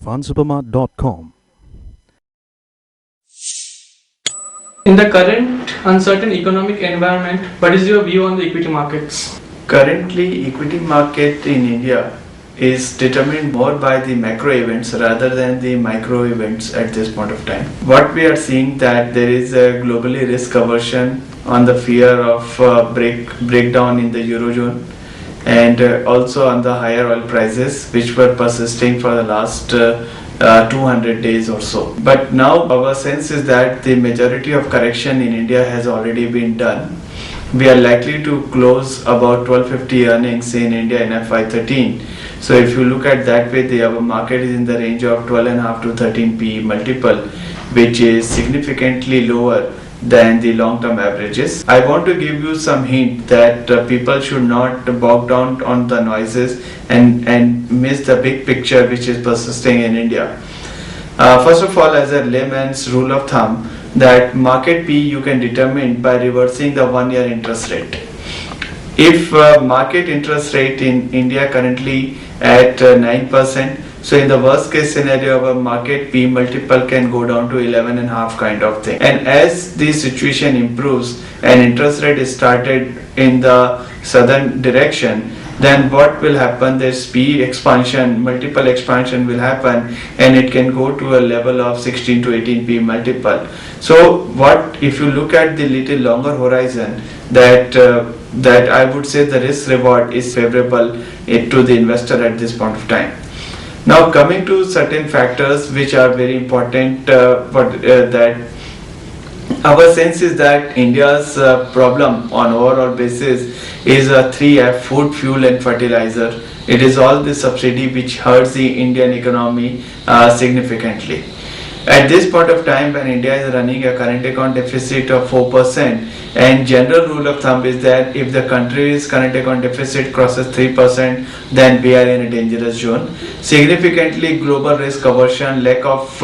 Fansupermart.com. In the current uncertain economic environment, what is your view on the equity markets? Currently, equity market in India is determined more by the macro events rather than the micro events at this point of time. What we are seeing that there is a globally risk aversion on the fear of breakdown in the eurozone, and also on the higher oil prices which were persisting for the last 200 days or so. But now our sense is that the majority of correction in India has already been done. We are likely to close about 1250 earnings in India in FY13. So if you look at that way, our market is in the range of 12.5 to 13 PE multiple, which is significantly lower than the long-term averages. I want to give you some hint that people should not bog down on the noises and miss the big picture which is persisting in India. First of all, as a layman's rule of thumb, that market P you can determine by reversing the 1 year interest rate. If market interest rate in India currently at 9%, so in the worst case scenario, our market P multiple can go down to 11.5 kind of thing. And as the situation improves and interest rate is started in the southern direction, then what will happen? This P expansion, multiple expansion will happen, and it can go to a level of 16 to 18 P multiple. So what if you look at the little longer horizon, that I would say the risk reward is favorable to the investor at this point of time. Now coming to certain factors which are very important, that our sense is that India's problem on overall basis is a 3F: food, fuel and fertilizer. It is all the subsidy which hurts the Indian economy significantly. At this point of time, when India is running a current account deficit of 4%, and general rule of thumb is that if the country's current account deficit crosses 3%, then we are in a dangerous zone. Significantly, global risk aversion, lack of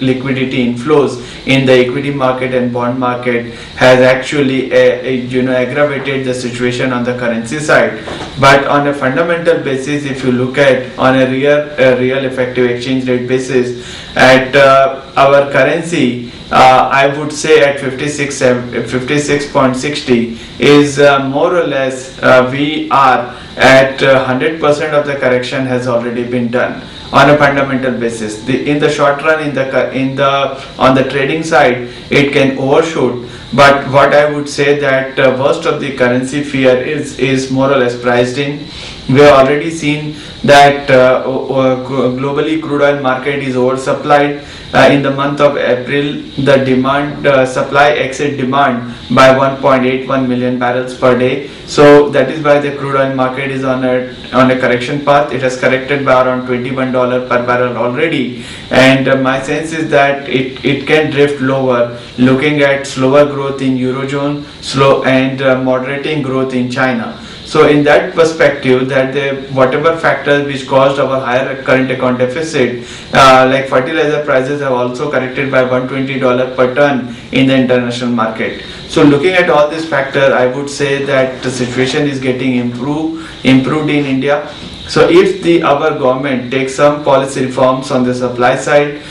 liquidity inflows in the equity market and bond market has actually aggravated the situation on the currency side. But on a fundamental basis, if you look at on a real effective exchange rate basis, at our currency, I would say at 56.60 is more or less we are at 100% of the correction has already been done on a fundamental basis. In the short run, on the trading side, it can overshoot. But what I would say that worst of the currency fear is more or less priced in. We have already seen that globally crude oil market is oversupplied. In the month of April, the supply exceed demand by 1.81 million barrels per day. So that is why the crude oil market is on a correction path. It has corrected by around $21 per barrel already, and my sense is that it can drift lower, looking at slower growth in Eurozone, slow and moderating growth in China. So in that perspective, that whatever factors which caused our higher current account deficit, like fertilizer prices have also corrected by $120 per ton in the international market. So looking at all these factors, I would say that the situation is getting improved in India. So if our government takes some policy reforms on the supply side,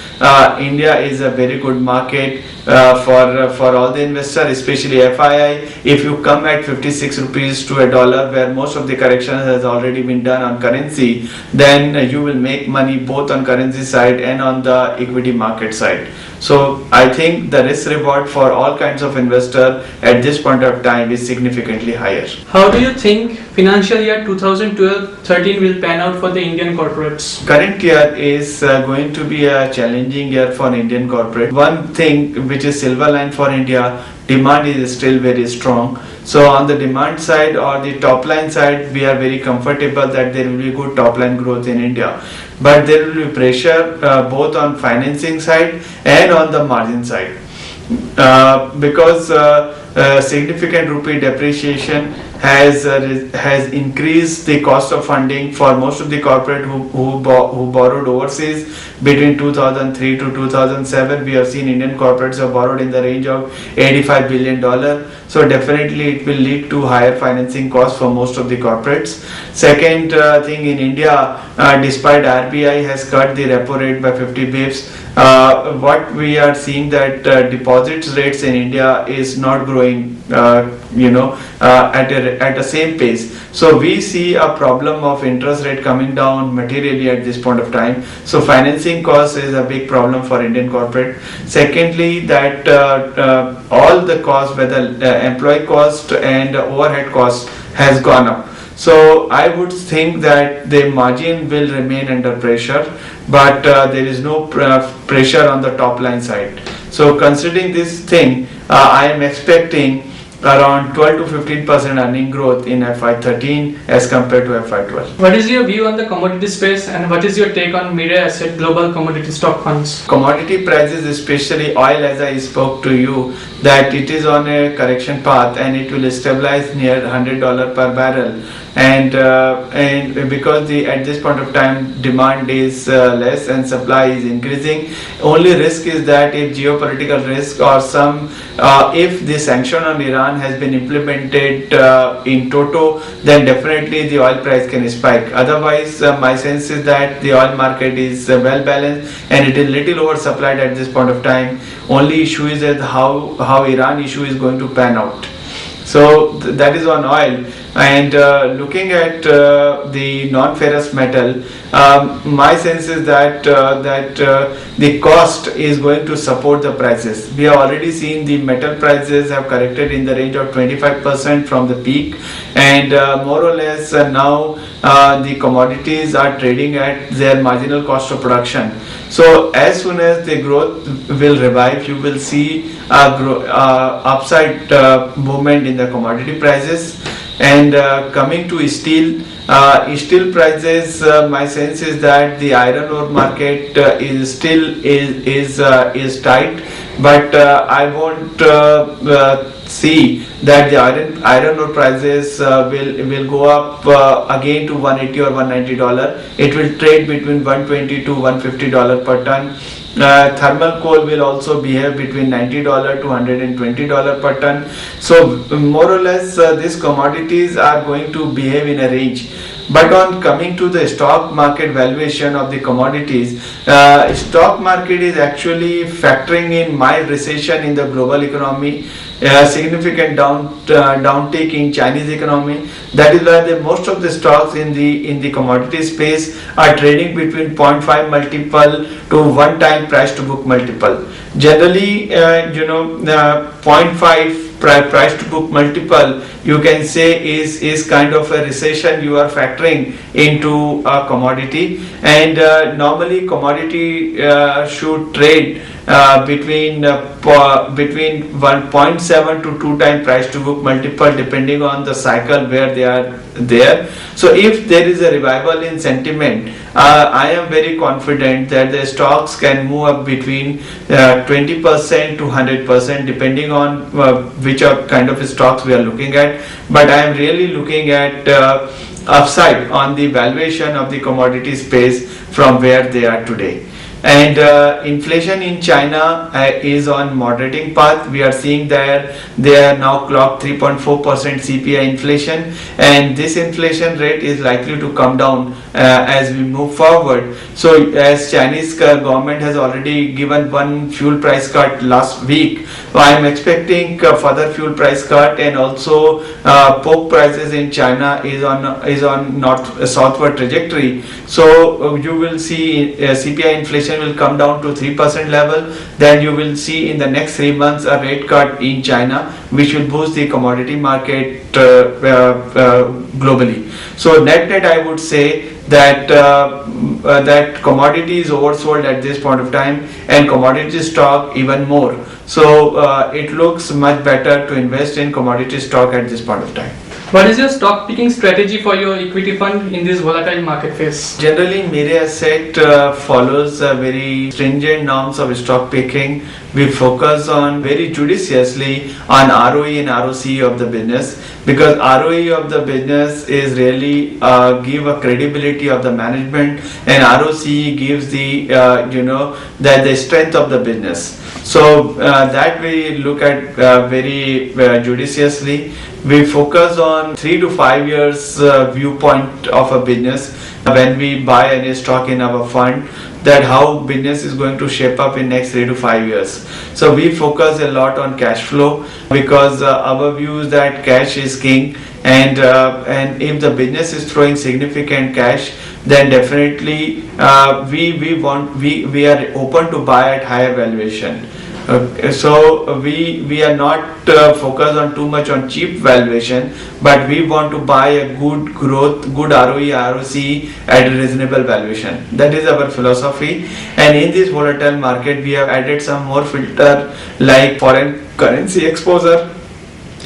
India is a very good market for all the investors, especially FII. If you come at 56 rupees to a dollar, where most of the correction has already been done on currency, then you will make money both on currency side and on the equity market side. So I think the risk reward for all kinds of investor at this point of time is significantly higher. How do you think financial year 2012-13 will pan out for the Indian corporates? Current year is going to be a challenging year for Indian corporate. One thing which is silver line for India, demand is still very strong. So on the demand side or the top line side, we are very comfortable that there will be good top line growth in India. But there will be pressure both on financing side and on the margin side, because significant rupee depreciation has increased the cost of funding for most of the corporate who borrowed overseas between 2003 to 2007. We have seen Indian corporates have borrowed in the range of $85 billion. So definitely it will lead to higher financing costs for most of the corporates. Second thing, in India, despite RBI has cut the repo rate by 50 bips, what we are seeing that deposits rates in India is not growing, at the same pace. So we see a problem of interest rate coming down materially at this point of time. So financing cost is a big problem for Indian corporate. Secondly, that all the costs, whether employee cost and overhead cost, has gone up. So I would think that the margin will remain under pressure, but there is no pressure on the top line side. So considering this thing, I am expecting around 12 to 15% earning growth in FY13 as compared to FY12. What is your view on the commodity space, and what is your take on Mirae Asset Global Commodity Stock Funds? Commodity prices, especially oil, as I spoke to you, that it is on a correction path and it will stabilize near $100 per barrel. And because at this point of time demand is less and supply is increasing, only risk is that if geopolitical risk or if the sanction on Iran has been implemented in toto, then definitely the oil price can spike. Otherwise, my sense is that the oil market is well balanced and it is little oversupplied at this point of time. Only issue is that how Iran issue is going to pan out. So that is on oil. And looking at the non-ferrous metal, my sense is that the cost is going to support the prices. We have already seen the metal prices have corrected in the range of 25% from the peak, and more or less now the commodities are trading at their marginal cost of production. So as soon as the growth will revive, you will see upside movement in the commodity prices. And coming to steel prices, my sense is that the iron ore market is tight, but I won't see that the iron ore prices will go up again to $180 or $190. It will trade between $120 to $150 per ton. Thermal coal will also behave between $90 to $120 per ton. So more or less these commodities are going to behave in a range. But on coming to the stock market valuation of the commodities, stock market is actually factoring in mild recession in the global economy, significant downtake in Chinese economy. That is why most of the stocks in the commodity space are trading between 0.5 multiple to 1 time price to book multiple. Generally, 0.5 price to book multiple, you can say is kind of a recession you are factoring into a commodity. And normally commodity should trade between 1.7 to 2 time price to book multiple, depending on the cycle where they are there. So if there is a revival in sentiment, I am very confident that the stocks can move up between 20% to 100%, depending on which kind of stocks we are looking at. But I am really looking at upside on the valuation of the commodity space from where they are today. And inflation in China is on moderating path. We are seeing that they are now clocked 3.4% CPI inflation, and this inflation rate is likely to come down as we move forward. So as Chinese government has already given one fuel price cut last week, so I am expecting further fuel price cut, and also pork prices in China is on southward trajectory. So you will see CPI inflation will come down to 3% level. Then you will see in the next 3 months a rate cut in China, which will boost the commodity market globally. So net I would say that that commodity is oversold at this point of time, and commodity stock even more. So it looks much better to invest in commodity stock at this point of time. What is your stock picking strategy for your equity fund in this volatile market phase? Generally, Mere Asset follows very stringent norms of stock picking. We focus on very judiciously on ROE and ROCE of the business, because ROE of the business is really give a credibility of the management, and ROCE gives the that the strength of the business. So that we look at very judiciously. We focus on 3 to 5 years viewpoint of a business when we buy any stock in our fund, that how business is going to shape up in next 3 to 5 years. So we focus a lot on cash flow, because our view is that cash is king, and if the business is throwing significant cash, then definitely we are open to buy at higher valuation. So we are not focused on too much on cheap valuation, but we want to buy a good growth, good ROE, ROCE at a reasonable valuation. That is our philosophy. And in this volatile market, we have added some more filter like foreign currency exposure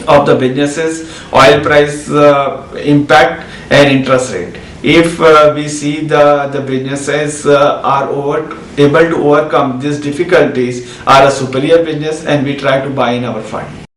of the businesses, oil price impact, and interest rate. If we see the businesses are able to overcome these difficulties, are a superior business, and we try to buy in our fund.